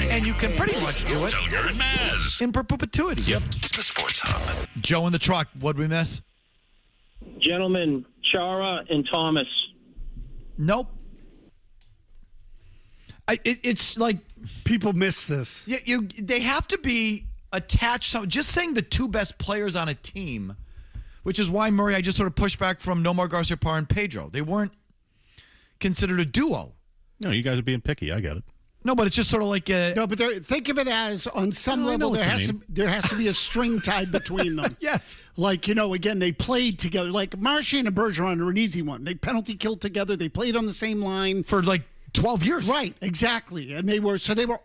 And you can pretty much do it Felger and Mazz. in perpetuity. Yep. The Sports Hub. Joe in the truck. What'd we miss? Gentlemen, Chara and Thomas. Nope. It's like people miss this. They have to be attached. Just saying the two best players on a team, which is why Murray, I just sort of pushed back from Nomar Garciaparra and Pedro. They weren't considered a duo. No, you guys are being picky. I get it. No, but it's just sort of like no, but think of it as on some level there has to be a string tied between them. Yes, like again they played together. Like Marchand and Bergeron are an easy one. They penalty killed together. They played on the same line for like 12 years. Right, exactly, and they were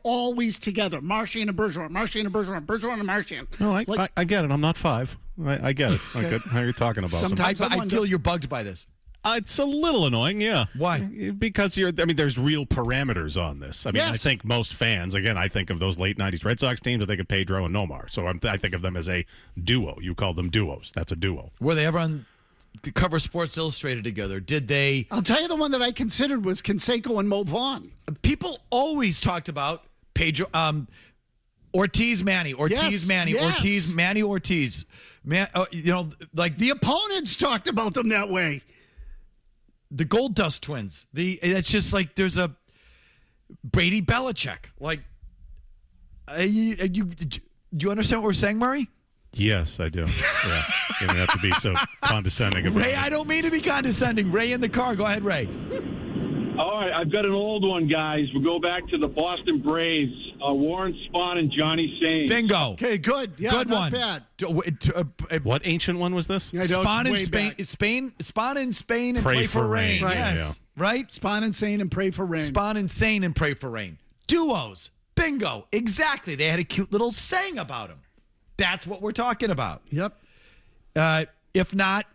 always together. Marchand and Bergeron, Marchand and Bergeron, Bergeron and Marchand. No, I get it. I'm not 5. I get it. I get how you're talking about. Sometimes I feel you're bugged by this. It's a little annoying, yeah. Why? Because there's real parameters on this. I mean, yes. I think most fans, again, I think of those late 90s Red Sox teams, I think of Pedro and Nomar. So I think of them as a duo. You call them duos. That's a duo. Were they ever on the cover of Sports Illustrated together? Did they? I'll tell you the one that I considered was Canseco and Mo Vaughn. People always talked about Pedro, Ortiz, Manny, Ortiz, Manny, yes. Ortiz, Manny, Ortiz. Like the opponents talked about them that way. The Gold Dust twins. It's just like there's a Brady Belichick. Like, you understand what we're saying, Murray? Yes, I do. Yeah. You don't have to be so condescending about Ray, it. I don't mean to be condescending. Ray in the car. Go ahead, Ray. All right, I've got an old one, guys. We'll go back to the Boston Braves. Warren Spahn and Johnny Sain. Bingo. Okay, good. Yeah, good not one. Bad. What ancient one was this? Yeah, Spahn in Spain and pray for rain. Right. Yes. Yeah. Right? Spahn and Sain and pray for rain. Spahn and Sain and pray for rain. Duos. Bingo. Exactly. They had a cute little saying about them. That's what we're talking about. Yep. If not,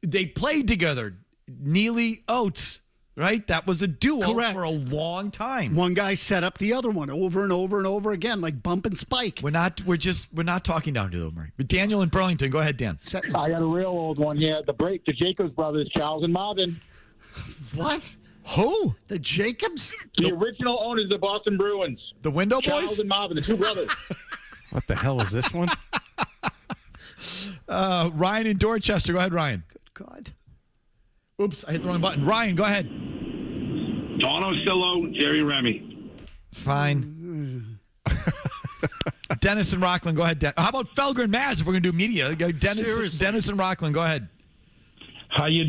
they played together. Neely Oates. Right? That was a duo for a long time. One guy set up the other one over and over and over again, like bump and spike. We're not talking down to them, Murray. But Daniel in Burlington, go ahead, Dan. I got a real old one here. The Jacobs brothers, Charles and Marvin. What? Who? The Jacobs? The original owners of the Boston Bruins. The Window Charles Boys? and Marvin, the two brothers. What the hell is this one? Ryan in Dorchester. Go ahead, Ryan. Good God. Oops, I hit the wrong button. Ryan, go ahead. Don Ostillo, Jerry Remy. Fine. Dennis and Rockland, go ahead. How about Felger and Mazz if we're going to do media? Dennis and Rockland, go ahead. How you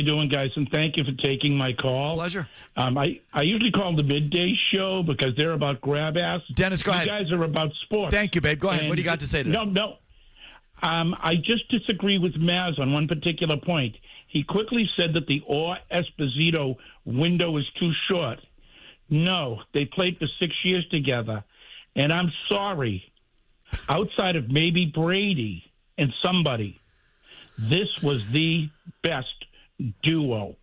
doing, guys? And thank you for taking my call. Pleasure. I usually call the midday show because they're about grab ass. Dennis, go ahead. You guys are about sports. Thank you, babe. Go ahead. What do you got to say today? No. I just disagree with Mazz on one particular point. He quickly said that the Orr-Esposito window is too short. No, they played for 6 years together. And I'm sorry, outside of maybe Brady and somebody, this was the best duo.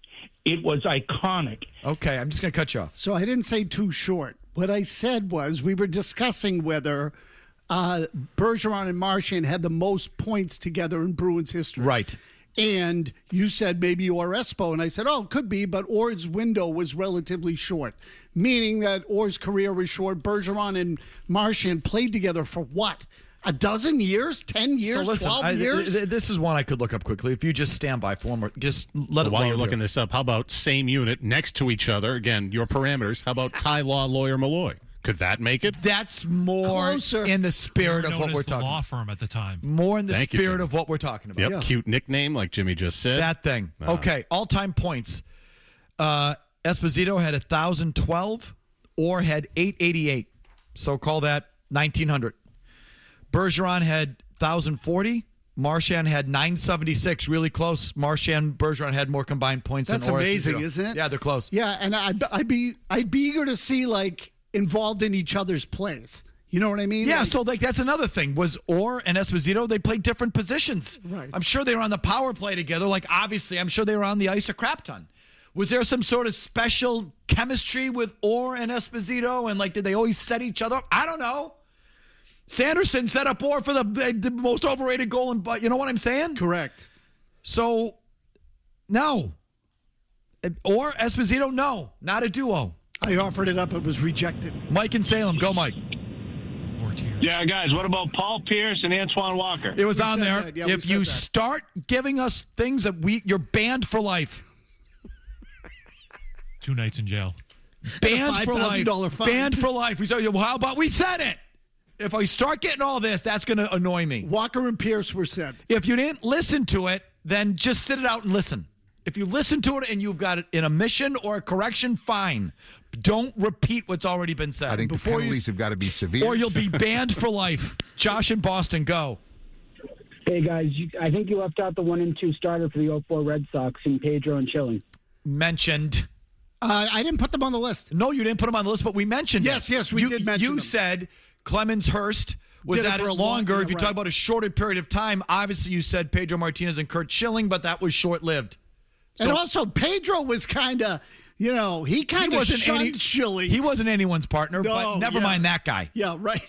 It was iconic. Okay, I'm just going to cut you off. So I didn't say too short. What I said was we were discussing whether Bergeron and Marchand had the most points together in Bruins history. Right. And you said maybe Orr-Espo, and I said, it could be, but Orr's window was relatively short, meaning that Orr's career was short. Bergeron and Marchand played together for what? A dozen years? 10 years? So listen, 12 years? This is one I could look up quickly. If you just stand by for one more, just let it While you're load looking here. this up, how about same unit next to each other? Again, your parameters. How about Ty Law Lawyer Malloy? Could that make it? That's more Closer. in the spirit of what we're talking law about. firm at the time. More in the Thank you, spirit Jimmy. of what we're talking about. Yep, Yeah. cute nickname like Jimmy just said. That thing. Okay, all-time points. Esposito had 1,012. Orr had 888. So call that 1,900. Bergeron had 1,040. Marchand had 976. Really close. Marchand, Bergeron had more combined points That's than Orr. amazing, Esposito. isn't it? Yeah, they're close. Yeah, and I'd be eager to see, involved in each other's plays. You know what I mean? Yeah, so that's another thing. Was Orr and Esposito, they played different positions. Right. I'm sure they were on the power play together. Obviously, I'm sure they were on the ice a crap ton. Was there some sort of special chemistry with Orr and Esposito? And, did they always set each other up? I don't know. Sanderson set up Orr for the most overrated goal. But you know what I'm saying? Correct. So, no. Orr, Esposito, no. Not a duo. I offered it up. It was rejected. Mike in Salem. Go, Mike. More tears. Yeah, guys, what about Paul Pierce and Antoine Walker? It was We on said there. that. Yeah, we If said you that. start giving us things that you're banned for life. 2 nights in jail. Banned for $5,000 life. fine. Banned for life. We said, well, how about we said it? If I start getting all this, that's going to annoy me. Walker and Pierce were said. If you didn't listen to it, then just sit it out and listen. If you listen to it and you've got it in a omission or a correction, fine. Don't repeat what's already been said. I think the penalties have got to be severe. Or you'll be banned for life. Josh in Boston, go. Hey, guys, I think you left out the 1 and 2 starter for the 04 Red Sox in Pedro and Schilling. Mentioned. I didn't put them on the list. No, you didn't put them on the list, but we mentioned Yes, it. yes, we did mention You them. said Clemens Hurst was Did it at for it a long- longer. yeah, If you right. talk about a shorter period of time, obviously you said Pedro Martinez and Kurt Schilling, but that was short-lived. And also, Pedro was kind of, he kind of shunned Schilling. He wasn't anyone's partner, but No, never yeah. mind that guy. Yeah, right.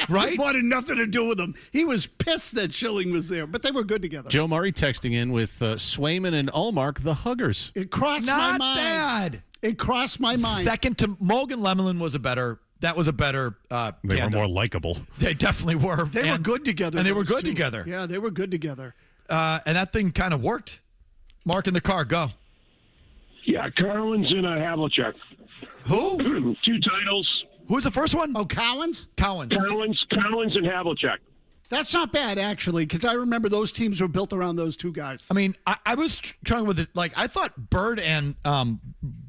Right? He wanted nothing to do with him. He was pissed that Schilling was there, but they were good together. Joe Murray texting in with Swayman and Allmark, the huggers. It crossed my Not mind. bad. It crossed my mind. Second to Morgan Lemlin was a better They were more likable. They definitely were. They were good together. And they were those good two. together. Yeah, they were good together. And that thing kind of worked. Mark in the car, go. Yeah, Carlins and Havlicek. Who? 2 titles. Who's the first one? Oh, Cowens? Cowens. Carlins and Havlicek. That's not bad, actually, because I remember those teams were built around those two guys. I mean, I was trying with it. Like, I thought Bird and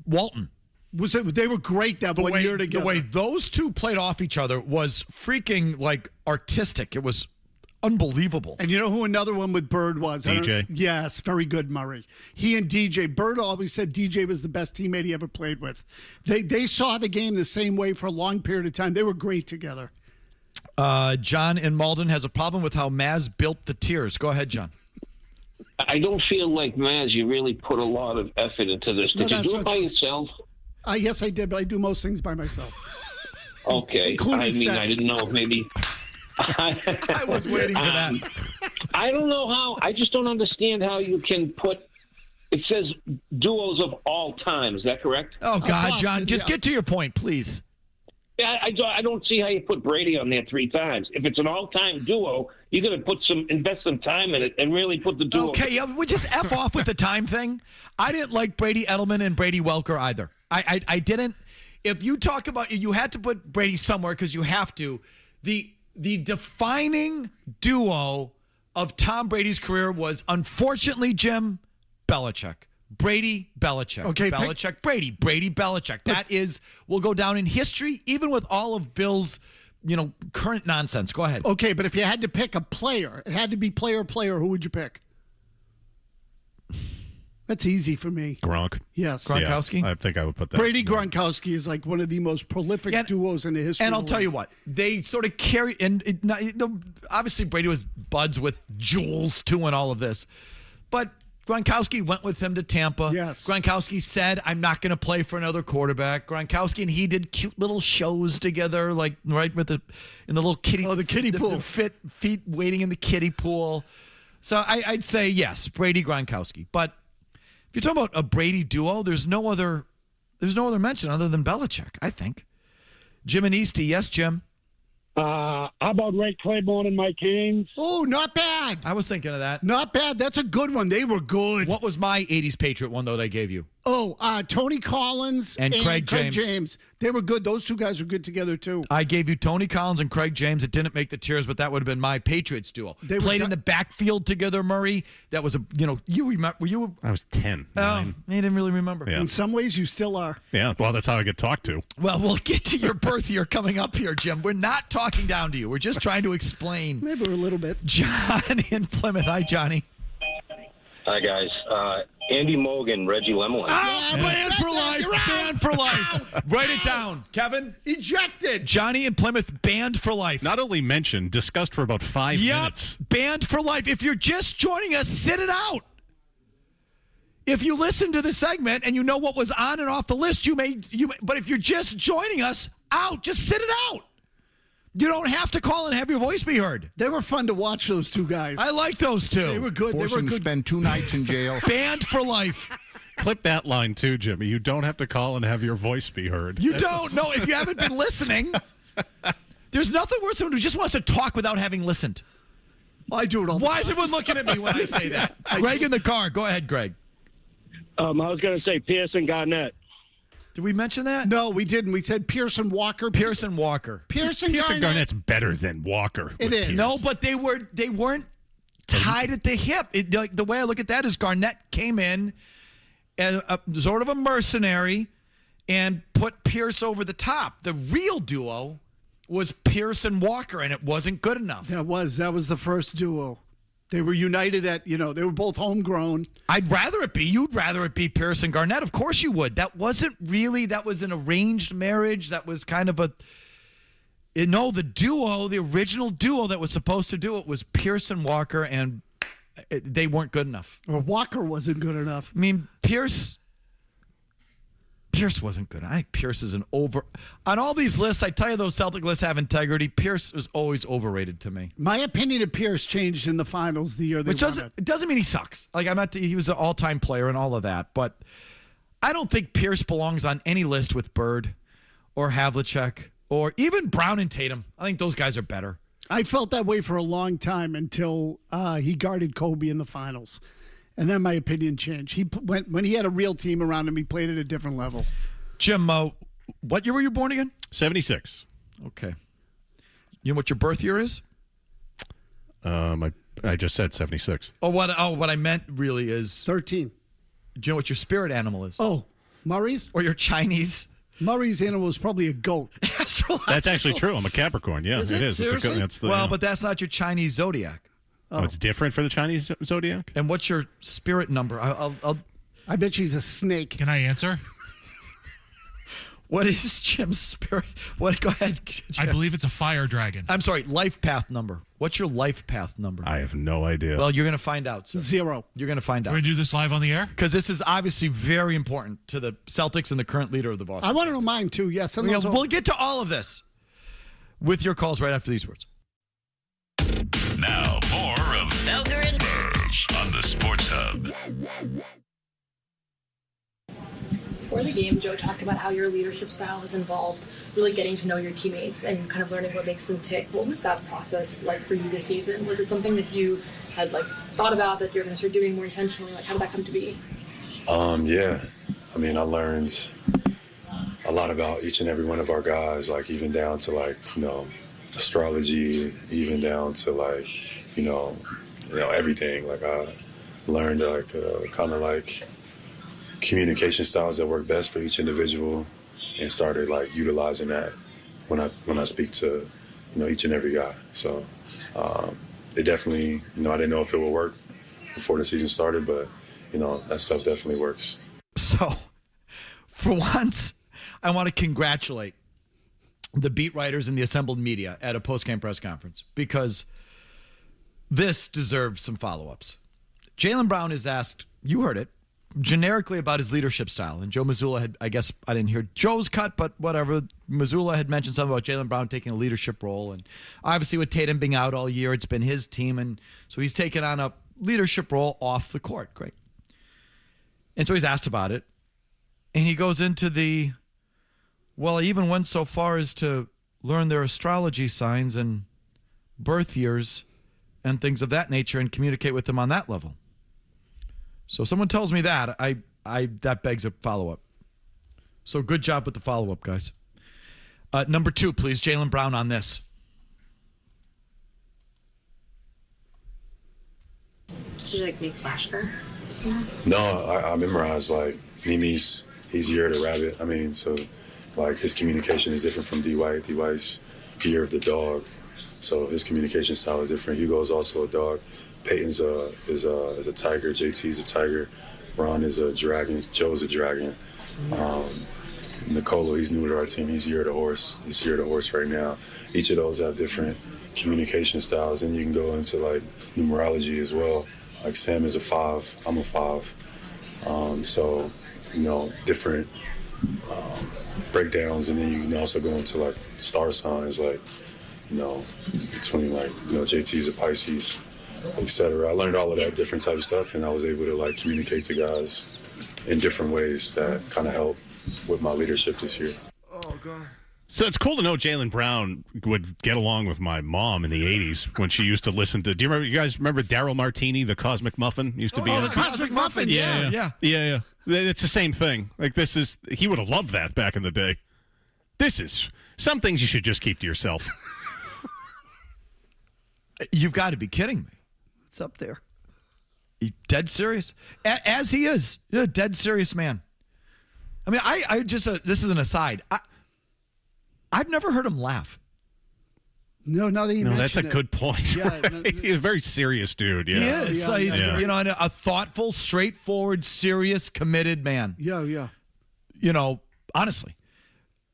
Walton. They were great that one year together. The way those two played off each other was freaking, artistic. It was unbelievable. And you know who another one with Bird was? DJ. Yes, very good, Murray. He and DJ. Bird always said DJ was the best teammate he ever played with. They saw the game the same way for a long period of time. They were great together. John in Malden has a problem with how Mazz built the tiers. Go ahead, John. I don't feel like, Mazz, you really put a lot of effort into this. No, Did you that's do it not by true. yourself? Yes, I did, but I do most things by myself. Okay. Including I mean, sex. I didn't know if maybe... I was waiting for that. I don't know how. I just don't understand how you can put... It says duos of all time. Is that correct? Oh, God, Boston, John, just yeah. get to your point, please. Yeah, I don't see how you put Brady on there 3 times. If it's an all-time duo, you're going to invest some time in it and really put the duo. Okay, yeah, we just F off with the time thing. I didn't like Brady Edelman and Brady Welker either. I didn't. If you talk about, you had to put Brady somewhere because you have to. The defining duo of Tom Brady's career was, unfortunately, Jim, Belichick. Brady, Belichick. Okay, Belichick, Brady. Brady, Belichick. That will go down in history, even with all of Bill's, current nonsense. Go ahead. Okay, but if you had to pick a player, it had to be player. Who would you pick? That's easy for me. Gronk. Yes. Gronkowski? Yeah, I think I would put that. Brady Gronkowski is like one of the most prolific duos in the history. And of I'll the tell league. you what, they sort of carried, obviously Brady was buds with Jules too and all of this, but Gronkowski went with him to Tampa. Yes. Gronkowski said, I'm not going to play for another quarterback. Gronkowski and he did cute little shows together, in the little kiddie. Oh, the kiddie pool. The feet waiting in the kiddie pool. So I'd say yes, Brady Gronkowski. But if you're talking about a Brady duo, there's no other mention other than Belichick, I think. Jim and Eastie, yes, Jim. How about Ray Claiborne and Mike Haynes? Oh, not bad. I was thinking of that. Not bad. That's a good one. They were good. What was my 80s Patriot one, though, that I gave you? Oh, Tony Collins And Craig James. They were good. Those two guys were good together, too. I gave you Tony Collins and Craig James. It didn't make the tiers, but that would have been my Patriots duo. They played were in the backfield together, Murray. That was you remember? Were you? I was 10. Oh, 9. I didn't really remember. Yeah. In some ways, you still are. Yeah, well, that's how I get talked to. Well, we'll get to your birth year coming up here, Jim. We're not talking down to you. We're just trying to explain. Maybe a little bit. John in Plymouth. Hi, Johnny. Hi, guys. Andy Mogan, Reggie Lemelin. Oh, banned for life. Banned for life. Write it down. Kevin? Ejected. Johnny in Plymouth, banned for life. Not only mentioned, discussed for about 5 minutes. Banned for life. If you're just joining us, sit it out. If you listen to the segment and you know what was on and off the list, you may. But if you're just joining us, out. Just sit it out. You don't have to call and have your voice be heard. They were fun to watch, those two guys. I like those two. They were good. Force They were him to good. spend 2 nights in jail. Banned for life. clip that line too, Jimmy. You don't have to call and have your voice be heard. You don't. No, if you haven't been listening, there's nothing worse than someone who just wants to talk without having listened. I do it all the Why time. is everyone looking at me when I say that? Greg in the car. Go ahead, Greg. I was going to say Pearson Garnett. Did we mention that? No, we didn't. We said Pearson Walker. Pearson Walker. Pearson Garnett's better than Walker. It is. Pierce. No, but they weren't tied at the hip. Like, the way I look at that is Garnett came in as a sort of a mercenary and put Pierce over the top. The real duo was Pierce and Walker, and it wasn't good enough. That was the first duo. They were united at, they were both homegrown. You'd rather it be Pierce and Garnett. Of course you would. That wasn't really, that was an arranged marriage. That was kind of the duo, the original duo that was supposed to do it was Pierce and Walker, and they weren't good enough. Or Walker wasn't good enough. I mean, Pierce wasn't good. I think Pierce is on all these lists. I tell you, those Celtic lists have integrity. Pierce was always overrated to me. My opinion of Pierce changed in the finals the year they won it. It doesn't mean he sucks. Like, he was an all-time player and all of that, but I don't think Pierce belongs on any list with Bird or Havlicek or even Brown and Tatum. I think those guys are better. I felt that way for a long time until he guarded Kobe in the finals. And then my opinion changed. When he had a real team around him, he played at a different level. Jim, what year were you born again? 76. Okay. You know what your birth year is? I just said 76. What I meant really is 13. Do you know what your spirit animal is? Oh, Murray's? Or your Chinese? Murray's animal is probably a goat. That's actually true. I'm a Capricorn. Yeah, it is. Seriously? But that's not your Chinese zodiac. Oh, it's different for the Chinese zodiac? And what's your spirit number? I bet she's a snake. Can I answer? What is Jim's spirit? What? Go ahead, Jim. I believe it's a fire dragon. I'm sorry, life path number. What's your life path number? I have no idea. Well, you're going to find out, sir. 0. You're going to find out. Can we do this live on the air? Because this is obviously very important to the Celtics and the current leader of the Boston. I want to know mine, too. Yes. We'll get to all of this with your calls right after these words. Now, more of Felger and Mazz on the Sports Hub. Before the game, Joe talked about how your leadership style has involved really getting to know your teammates and kind of learning what makes them tick. What was that process like for you this season? Was it something that you had thought about that you're going to start doing more intentionally? How did that come to be? Yeah. I mean, I learned a lot about each and every one of our guys, even down to astrology, even down to everything. I learned communication styles that work best for each individual, and started utilizing that when I speak to each and every guy. So it definitely I didn't know if it would work before the season started, but that stuff definitely works. So for once, I want to congratulate the beat writers and the assembled media at a post-game press conference, because this deserves some follow-ups. Jaylen Brown is asked, you heard it, generically about his leadership style. And Joe Mazzulla had, I guess I didn't hear Joe's cut, but whatever. Mazzulla had mentioned something about Jaylen Brown taking a leadership role. And obviously with Tatum being out all year, it's been his team. And so he's taken on a leadership role off the court. Great. And so he's asked about it. And he goes into I even went so far as to learn their astrology signs and birth years and things of that nature and communicate with them on that level. So someone tells me that, that begs a follow-up. So good job with the follow-up, guys. Number 2, please, Jaylen Brown on this. Did you make flashcards? No, I memorized Mimi's. He's year of the rabbit. I mean, so his communication is different from D. White. D. White's year of the dog, so his communication style is different. Hugo's also a dog. Peyton's is a tiger. JT's a tiger. Ron is a dragon. Joe's a dragon. Nicolo, he's new to our team. He's year of the horse. He's year of the horse right now. Each of those have different communication styles, and you can go into numerology as well. Sam is a 5. I'm a 5. So different breakdowns, and then you can also go into star signs, between JT's a Pisces, etc. I learned all of that different type of stuff, and I was able to communicate to guys in different ways that kind of help with my leadership this year. Oh, God. So it's cool to know Jaylen Brown would get along with my mom in the 80s when she used to listen to. Do you guys remember Daryl Martini, the Cosmic Muffin? Used to be. Oh, the Cosmic Muffin. Yeah. It's the same thing. Like he would have loved that back in the day. Some things you should just keep to yourself. You've got to be kidding me. It's up there. Dead serious, as he is. You're a dead serious man. I mean, I just this is an aside. I've never heard him laugh. No, that's a good point. Yeah, he's a very serious dude. Yeah, he is. He's a thoughtful, straightforward, serious, committed man. Yeah. Honestly,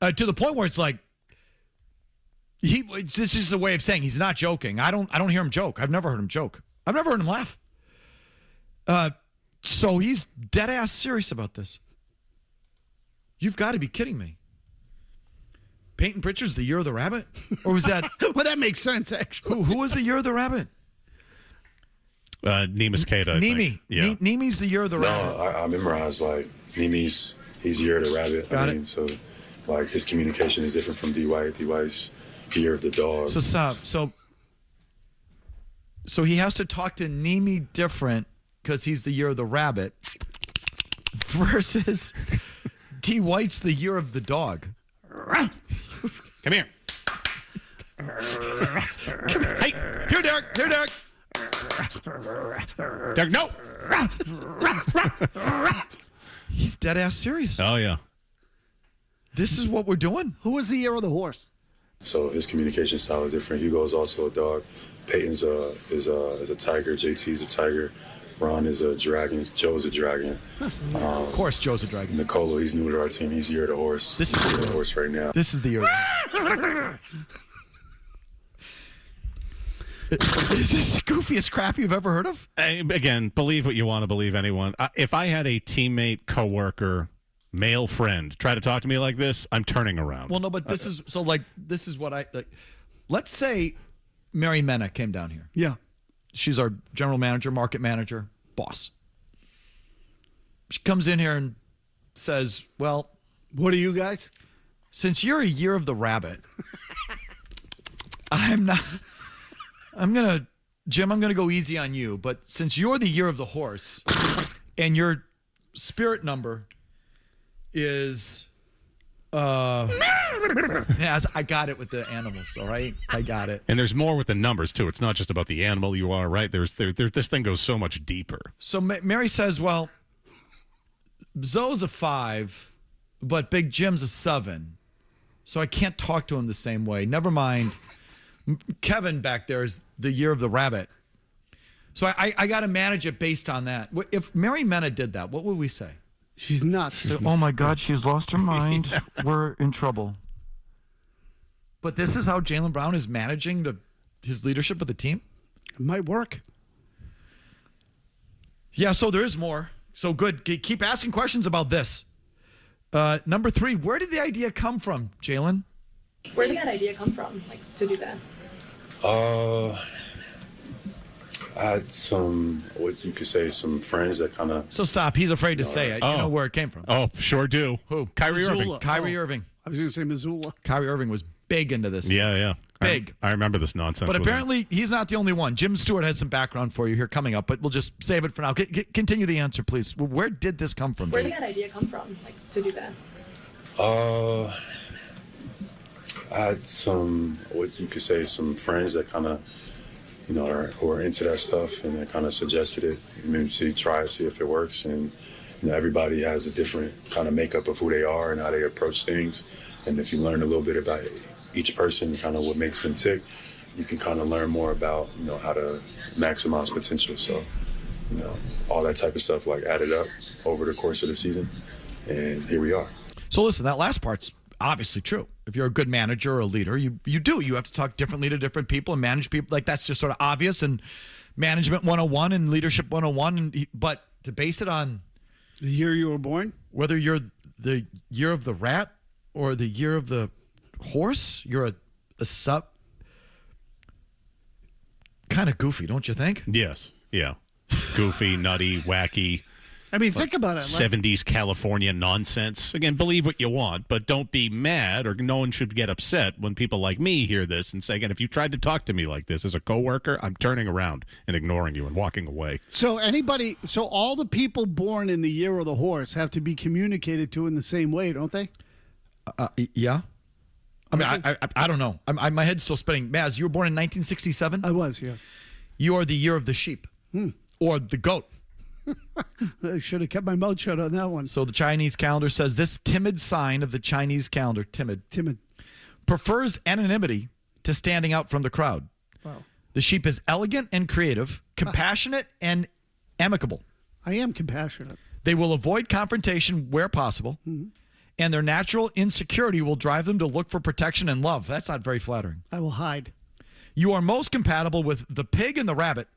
to the point where it's like this is a way of saying he's not joking. I don't hear him joke. I've never heard him joke. I've never heard him laugh. So he's dead ass serious about this. You've got to be kidding me. Peyton Pritchard's the year of the rabbit? Or was that... Well, that makes sense, actually. Who was the year of the rabbit? Neemi's Keita. Neemi. Yeah. Neemi's the year of the rabbit. No, I memorized, like, he's year of the rabbit. Got it. So, like, his communication is different from D. White. D. White's year of the dog. So stop. So he has to talk to Neemi different because he's the year of the rabbit versus D. White's the year of the dog. Come here. Hey, here, Derek. Derek, no. He's dead ass serious. Oh, yeah. This is what we're doing. Who was the year of the horse? So his communication style is different. Hugo's also a dog. Peyton's is a tiger. JT's a tiger. Ron is a dragon. Joe's a dragon. Of course, Joe's a dragon. Nicolo, he's new to our team. He's year of the horse. This is year of the horse right now. This is the year. Is this the goofiest crap you've ever heard of? Again, believe what you want to believe, anyone. If I had a teammate, coworker, male friend try to talk to me like this, I'm turning around. Well, no, but this is so like this is what I like. Let's say Mary Mena came down here. Yeah. She's our general manager, market manager, boss. She comes in here and says, well, what are you guys? Since you're a year of the rabbit, I'm going to go easy on you. But since you're the year of the horse and your spirit number is, yes, I got it with the animals. All right. I got it. And there's more with the numbers too. It's not just about the animal you are, right? This thing goes so much deeper. So Mary says, well, Zoe's a 5, but Big Jim's a 7. So I can't talk to him the same way. Never mind. Kevin back there is the year of the rabbit. So I got to manage it based on that. If Mary Mena did that, what would we say? She's nuts. So, oh, my God, she's lost her mind. Yeah. We're in trouble. But this is how Jaylen Brown is managing his leadership of the team? It might work. Yeah, so there is more. So good. Keep asking questions about this. Number 3, where did the idea come from, Jaylen? Where did that idea come from, to do that? I had some friends that kind of... So stop. He's afraid to say it. You know where it came from. Oh, sure do. Who? Kyrie Missoula. Irving. Kyrie Irving. I was going to say Missoula. Kyrie Irving was big into this. Yeah. Big. I remember this nonsense. But apparently he's not the only one. Jim Stewart has some background for you here coming up, but we'll just save it for now. Continue the answer, please. Where did this come from? Where did that idea come from, to do that? I had some friends that kind of, who are into that stuff, and they kind of suggested it. Maybe try it, see if it works. And everybody has a different kind of makeup of who they are and how they approach things. And if you learn a little bit about each person, kind of what makes them tick, you can kind of learn more about how to maximize potential. So, all that type of stuff added up over the course of the season, and here we are. So listen, that last part's obviously true. If you're a good manager or a leader, you have to talk differently to different people and manage people. That's just sort of obvious, and management 101 and leadership 101. But to base it on the year you were born, whether you're the year of the rat or the year of the horse, you're a sub. Kind of goofy, don't you think? Yes. Yeah. Goofy, nutty, wacky. I mean, think about it. 70s California nonsense. Again, believe what you want, but don't be mad, or no one should get upset when people like me hear this and say, again, if you tried to talk to me like this as a coworker, I'm turning around and ignoring you and walking away. So all the people born in the year of the horse have to be communicated to in the same way, don't they? Yeah. I mean, I don't know. My head's still spinning. Mazz, you were born in 1967? I was, yes. You are the year of the sheep or the goat. I should have kept my mouth shut on that one. So the Chinese calendar says this timid sign of the Chinese calendar, timid, prefers anonymity to standing out from the crowd. Wow. The sheep is elegant and creative, compassionate and amicable. I am compassionate. They will avoid confrontation where possible, and their natural insecurity will drive them to look for protection and love. That's not very flattering. I will hide. You are most compatible with the pig and the rabbit.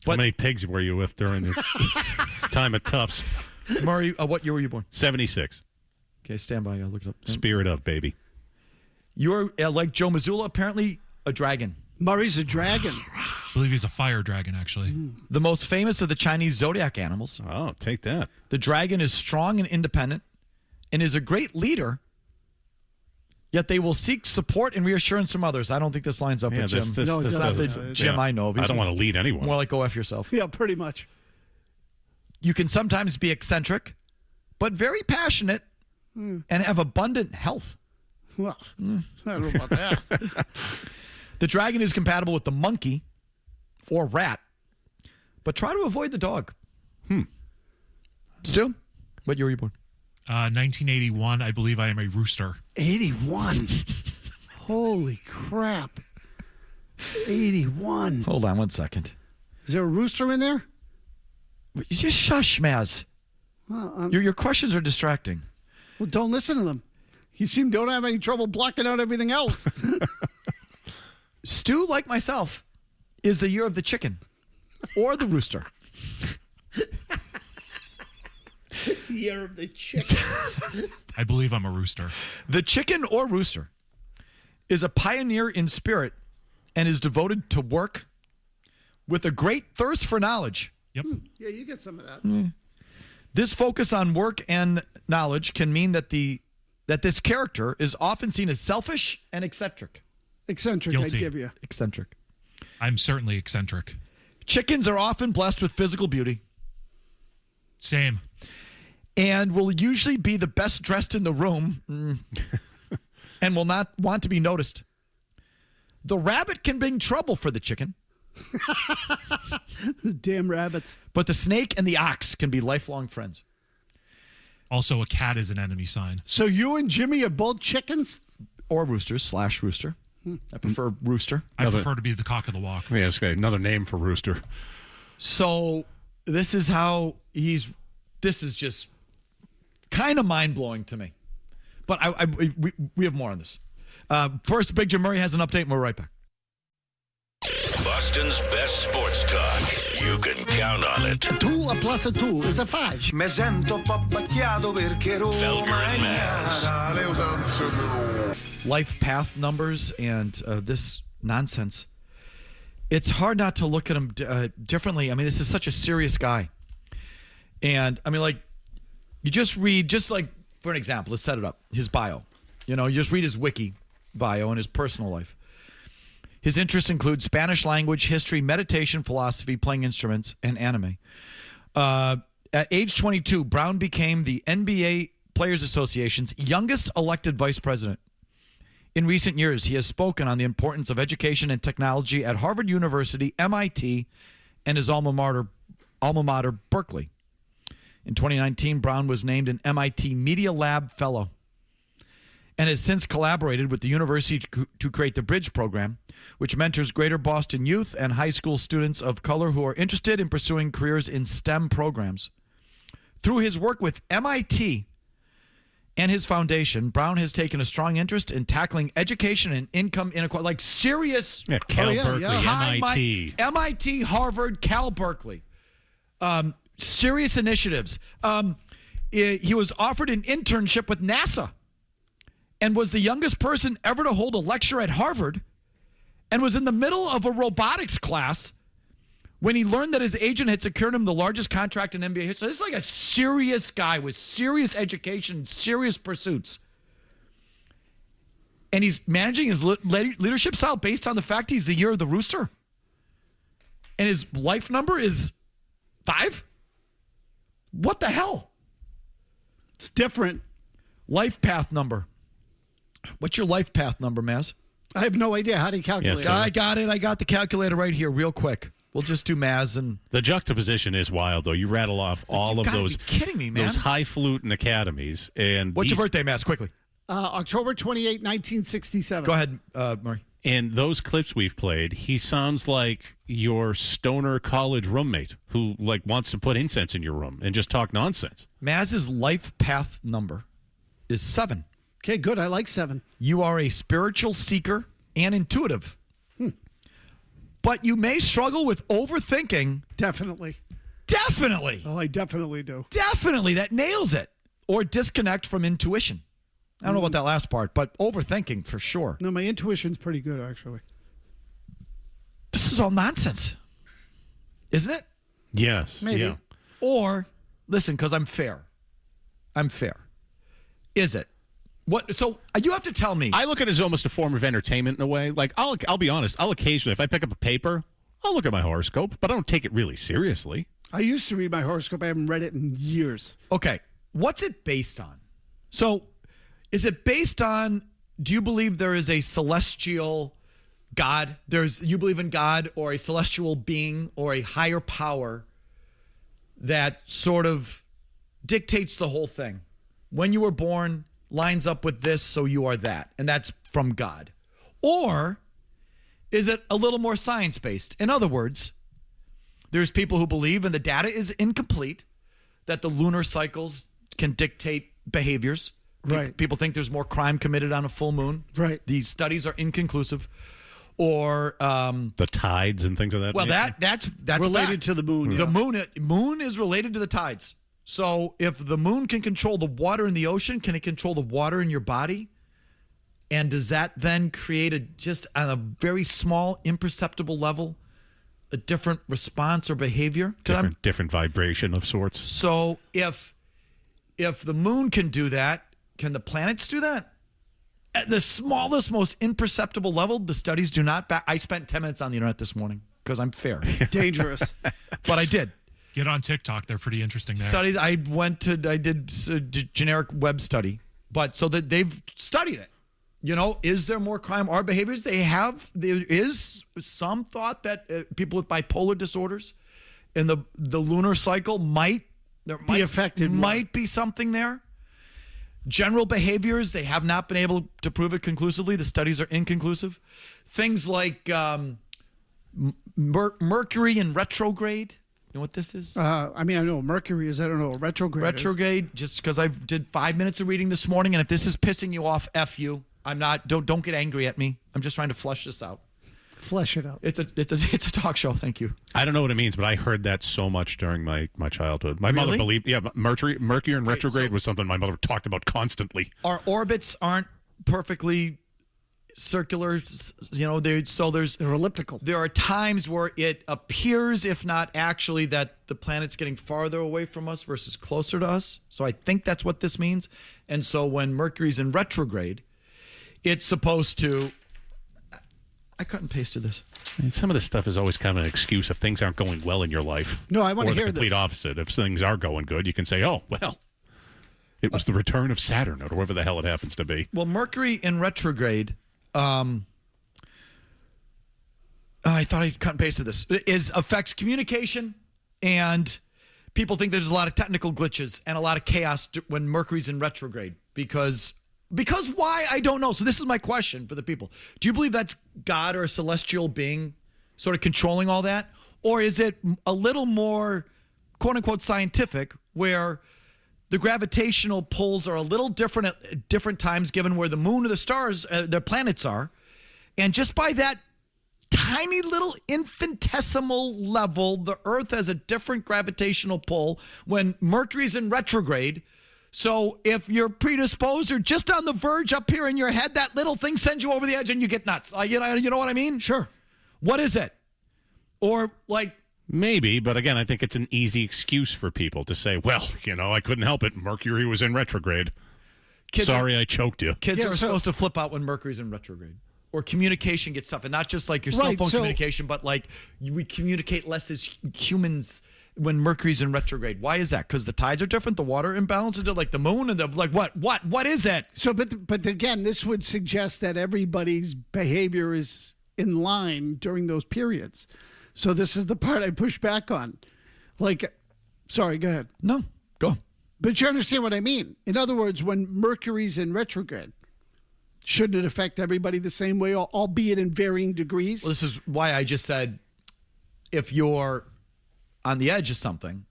How many pigs were you with during your time at Tufts? Murray, what year were you born? 76. Okay, stand by. I'll look it up. Spirit of, baby. You're, like Joe Mazzulla, apparently a dragon. Murray's a dragon. I believe he's a fire dragon, actually. The most famous of the Chinese zodiac animals. Oh, take that. The dragon is strong and independent and is a great leader, yet they will seek support and reassurance from others. I don't think this lines up with Jim. This not the Jim I know of. I don't want to lead anyone. More like go F yourself. Yeah, pretty much. You can sometimes be eccentric, but very passionate and have abundant health. Well, I don't know about that. The dragon is compatible with the monkey or rat, but try to avoid the dog. Stu, what year were you born? 1981. I believe I am a rooster. 81. Holy crap. 81. Hold on 1 second. Is there a rooster in there? You just shush, Mazz. Well, your questions are distracting. Well, don't listen to them. You don't have any trouble blocking out everything else. Stu, like myself, is the year of the chicken or the rooster. Year of the chicken. I believe I'm a rooster. The chicken or rooster is a pioneer in spirit and is devoted to work with a great thirst for knowledge. Yep. Yeah, you get some of that. This focus on work and knowledge can mean that this character is often seen as selfish and eccentric. Eccentric, Guilty. I'd give you. Eccentric. I'm certainly eccentric. Chickens are often blessed with physical beauty. Same. And will usually be the best dressed in the room and will not want to be noticed. The rabbit can bring trouble for the chicken. Those damn rabbits. But the snake and the ox can be lifelong friends. Also, a cat is an enemy sign. So you and Jimmy are both chickens? Or roosters / rooster. I prefer rooster. I prefer to be the cock of the walk. Yeah, it's another name for rooster. So this is how this is just kind of mind-blowing to me. But we have more on this. First, Big Jim Murray has an update, and we're right back. Boston's best sports talk. You can count on it. 2 plus 2 is a 5. Me sento pappacchiato perché Roma Felger and Mazz. Life path numbers and this nonsense. It's hard not to look at him differently. I mean, this is such a serious guy. And, I mean, like, you just read, just like, for an example, let's set it up, his bio. You just read his wiki bio and his personal life. His interests include Spanish language, history, meditation, philosophy, playing instruments, and anime. At age 22, Brown became the NBA Players Association's youngest elected vice president. In recent years, he has spoken on the importance of education and technology at Harvard University, MIT, and his alma mater, Berkeley. In 2019, Brown was named an MIT Media Lab Fellow and has since collaborated with the university to create the Bridge program, which mentors Greater Boston youth and high school students of color who are interested in pursuing careers in STEM programs. Through his work with MIT and his foundation, Brown has taken a strong interest in tackling education and income inequality, like serious. Yeah, Berkeley, MIT. MIT, Harvard, Cal, Berkeley. Serious initiatives. He was offered an internship with NASA and was the youngest person ever to hold a lecture at Harvard and was in the middle of a robotics class when he learned that his agent had secured him the largest contract in NBA history. This is like a serious guy with serious education, serious pursuits. And he's managing his leadership style based on the fact he's the year of the rooster. And his life number is 5? What the hell? It's different. Life path number. What's your life path number, Mazz? I have no idea. How do you calculate it? I got it. I got the calculator right here real quick. We'll just do Mazz. And the juxtaposition is wild, though. You rattle off all of those. Be kidding me, man. Those highfalutin academies. And what's your birthday, Mazz? Quickly. October 28, 1967. Go ahead, Murray. In those clips we've played, he sounds like your stoner college roommate who wants to put incense in your room and just talk nonsense. Mazz's life path number is 7. Okay, good. I like 7. You are a spiritual seeker and intuitive. But you may struggle with overthinking. Definitely. Oh, I definitely do. Definitely. That nails it. Or disconnect from intuition. I don't know about that last part, but overthinking for sure. No, my intuition's pretty good, actually. This is all nonsense. Isn't it? Yes. Maybe. Yeah. Or, listen, because I'm fair. Is it? What? So you have to tell me. I look at it as almost a form of entertainment in a way. Like, I'll be honest. I'll occasionally, if I pick up a paper, I'll look at my horoscope, but I don't take it really seriously. I used to read my horoscope. I haven't read it in years. Okay. What's it based on? So, is it based on, do you believe there is a celestial God? You believe in God or a celestial being or a higher power that sort of dictates the whole thing? When you were born, lines up with this, so you are that. And that's from God. Or is it a little more science-based? In other words, there's people who believe, and the data is incomplete, that the lunar cycles can dictate behaviors. Right. People think there's more crime committed on a full moon. Right. These studies are inconclusive. Or the tides and things of that. Well, nature. that's related fact. to the moon. The moon is related to the tides. So if the moon can control the water in the ocean, can it control the water in your body? And does that then create just on a very small, imperceptible level, a different response or behavior? Different vibration of sorts. So if the moon can do that, can the planets do that? At the smallest, most imperceptible level, the studies do not back. I spent 10 minutes on the internet this morning because I'm fair. Dangerous. But I did. Get on TikTok. They're pretty interesting there. Studies. I did a generic web study, but so that they've studied it. Is there more crime? Our behaviors, there is some thought that people with bipolar disorders in the lunar cycle might be affected. Might be something there. General behaviors, they have not been able to prove it conclusively. The studies are inconclusive. Things like Mercury in retrograde. You know what this is? I know Mercury is. I don't know what retrograde. Retrograde. Just because I did 5 minutes of reading this morning, and if this is pissing you off, F you. I'm not. Don't get angry at me. I'm just trying to flush this out. Flesh it out. It's a talk show. Thank you. I don't know what it means, but I heard that so much during my childhood. My mother believed, Mercury in retrograde was something my mother talked about constantly. Our orbits aren't perfectly circular, they're elliptical. There are times where it appears, if not actually, that the planet's getting farther away from us versus closer to us. So I think that's what this means. And so when Mercury's in retrograde, it's supposed to. I cut and pasted this. Some of this stuff is always kind of an excuse if things aren't going well in your life. No, I want to hear this. Or the complete opposite. If things are going good, you can say, oh, well, it was the return of Saturn or whatever the hell it happens to be. Well, Mercury in retrograde, I thought I cut and pasted this, affects communication, and people think there's a lot of technical glitches and a lot of chaos when Mercury's in retrograde because why? I don't know. So this is my question for the people. Do you believe that's God or a celestial being sort of controlling all that? Or is it a little more, quote unquote, scientific, where the gravitational pulls are a little different at different times given where the moon or the stars, the planets are. And just by that tiny little infinitesimal level, the Earth has a different gravitational pull when Mercury's in retrograde. So if you're predisposed or just on the verge up here in your head, that little thing sends you over the edge and you get nuts. You know what I mean? Sure. What is it? Or like Maybe, but again, I think it's an easy excuse for people to say, well, I couldn't help it. Mercury was in retrograde. Sorry, I choked you. Kids are supposed to flip out when Mercury's in retrograde. Or communication gets tough. And not just like your cell phone communication, but like we communicate less as humans when Mercury's in retrograde. Why is that? Because the tides are different, the water imbalance into like the moon, and what is it? So, but again, this would suggest that everybody's behavior is in line during those periods. So this is the part I push back on. Sorry, go ahead. No, go. But you understand what I mean. In other words, when Mercury's in retrograde, shouldn't it affect everybody the same way, albeit in varying degrees? Well, this is why I just said, if you're on the edge of something,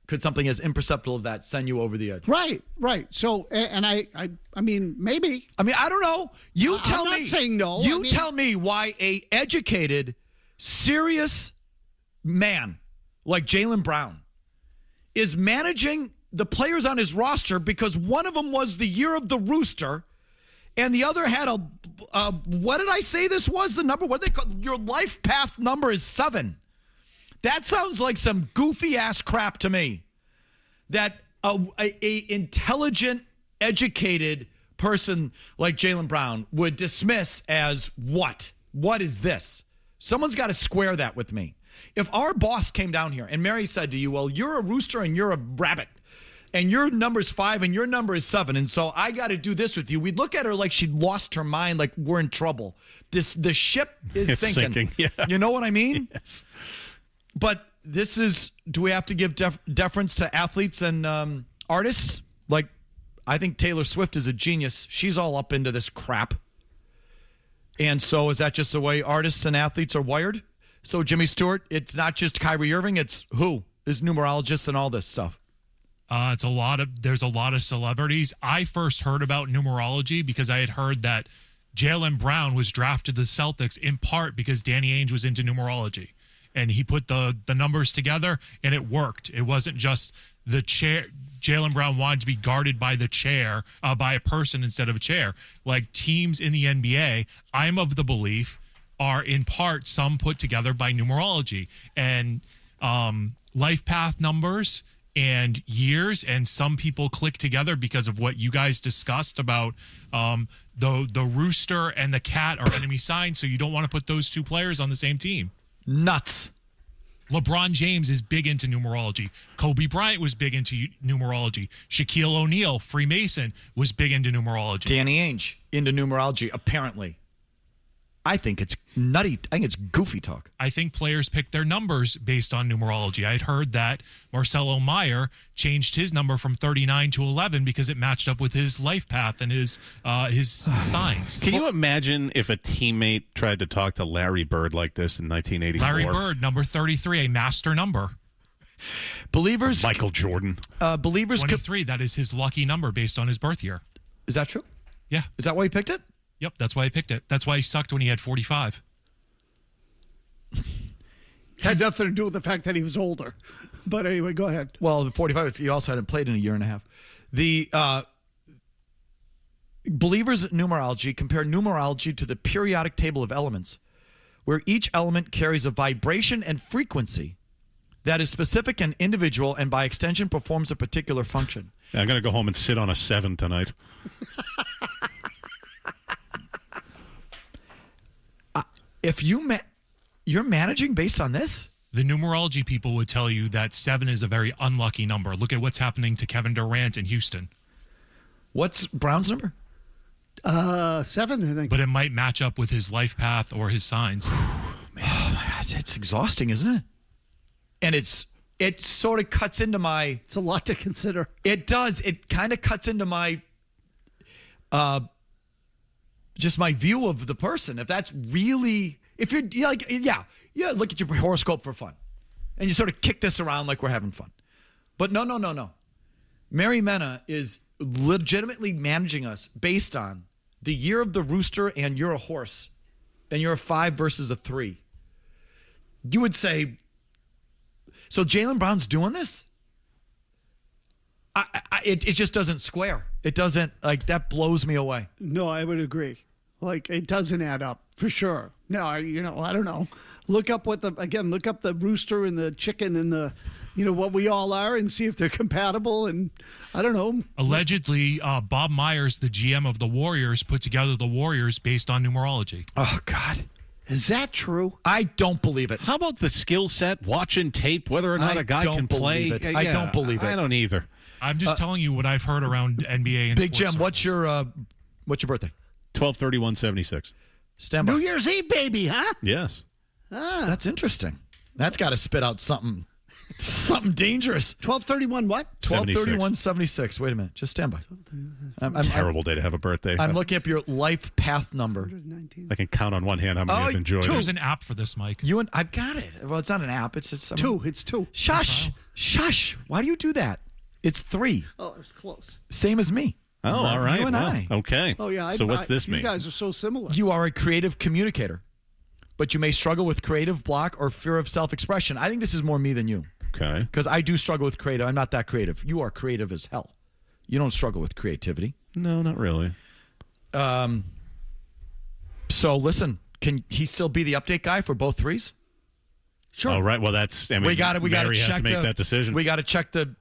could something as imperceptible as that send you over the edge? Right. So, and I mean, maybe. I mean, I don't know. You tell me. I'm not saying no. Tell me why a educated, serious man like Jaylen Brown is managing the players on his roster because one of them was the year of the rooster and the other had what did I say this was the number? What do they call your life path number is 7. That sounds like some goofy ass crap to me. That a intelligent, educated person like Jaylen Brown would dismiss as what? What is this? Someone's got to square that with me. If our boss came down here and Mary said to you, well, you're a rooster and you're a rabbit, and your number's 5 and your number is 7, and so I got to do this with you, we'd look at her like she'd lost her mind, like we're in trouble. The ship is sinking. Yeah. You know what I mean? Yes. But this is, do we have to give deference to athletes and artists? Like, I think Taylor Swift is a genius. She's all up into this crap. And so is that just the way artists and athletes are wired? So Jimmy Stewart, it's not just Kyrie Irving, it's who is numerologists and all this stuff. There's a lot of celebrities. I first heard about numerology because I had heard that Jaylen Brown was drafted to the Celtics in part because Danny Ainge was into numerology. And he put the numbers together, and it worked. It wasn't just the chair. Jaylen Brown wanted to be guarded by the chair, by a person instead of a chair. Like teams in the NBA, I'm of the belief, are in part some put together by numerology. And life path numbers and years, and some people click together because of what you guys discussed about the rooster and the cat are enemy signs, so you don't want to put those two players on the same team. Nuts. LeBron James is big into numerology. Kobe Bryant was big into numerology. Shaquille O'Neal, Freemason, was big into numerology. Danny Ainge, into numerology, apparently. I think it's nutty. I think it's goofy talk. I think players pick their numbers based on numerology. I had heard that Marcelo Meyer changed his number from 39 to 11 because it matched up with his life path and his signs. Can you imagine if a teammate tried to talk to Larry Bird like this in 1984? Larry Bird, number 33, a master number. Believers. Michael Jordan. Believers. 23, that is his lucky number based on his birth year. Is that true? Yeah. Is that why he picked it? Yep, that's why I picked it. That's why he sucked when he had 45. Had nothing to do with the fact that he was older. But anyway, go ahead. Well, the 45, he also hadn't played in a year and a half. The believers in numerology compare numerology to the periodic table of elements, where each element carries a vibration and frequency that is specific and individual and by extension performs a particular function. Yeah, I'm going to go home and sit on a 7 tonight. If you're managing based on this? The numerology people would tell you that 7 is a very unlucky number. Look at what's happening to Kevin Durant in Houston. What's Brown's number? 7, I think. But it might match up with his life path or his signs. Oh, man, it's exhausting, isn't it? And it sort of cuts into my... It's a lot to consider. It does. It kind of cuts into my... just my view of the person. If that's really, if you're like, yeah, look at your horoscope for fun. And you sort of kick this around like we're having fun. But no. Mary Mena is legitimately managing us based on the year of the rooster and you're a horse and you're a 5 versus a 3. You would say, so Jaylen Brown's doing this? It just doesn't square. It doesn't, like, that blows me away. No, I would agree. Like, it doesn't add up, for sure. No, I don't know. Look up look up the rooster and the chicken and the, what we all are, and see if they're compatible. And I don't know. Allegedly, Bob Myers, the GM of the Warriors, put together the Warriors based on numerology. Oh, God. Is that true? I don't believe it. How about the skill set, watching tape, whether or not a guy can play? I don't believe it. I don't either. I'm just telling you what I've heard around NBA and Big sports Jim, what's your birthday? 12/31/76. Stand by. New Year's Eve, baby, huh? Yes. That's interesting. That's got to spit out something dangerous. 12/31 what? 12/31/76. Wait a minute. Just stand by. Terrible day to have a birthday. I'm looking up your life path number. I can count on one hand how many I've enjoyed. There's an app for this, Mike. I've got it. Well, it's not an app. It's two. It's two. Shush. Why do you do that? It's 3. Oh, it was close. Same as me. Oh, all right. You and I. Okay. Oh, yeah. So what's this mean? You guys are so similar. You are a creative communicator, but you may struggle with creative block or fear of self-expression. I think this is more me than you. Okay. Because I do struggle with creative. I'm not that creative. You are creative as hell. You don't struggle with creativity. No, not really. So listen, can he still be the update guy for both threes? Sure. All right. Well, that's. I mean, we got to Mary check has to make that decision. We got to check the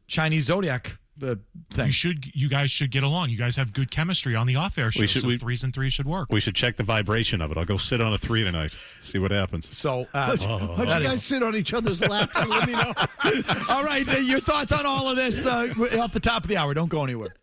Chinese zodiac thing. You guys should get along. You guys have good chemistry on the off-air show. So 3s and 3s should work. We should check the vibration of it. I'll go sit on a 3 tonight. See what happens. So, why don't you guys sit on each other's laps and let me know? All right, your thoughts on all of this off the top of the hour. Don't go anywhere.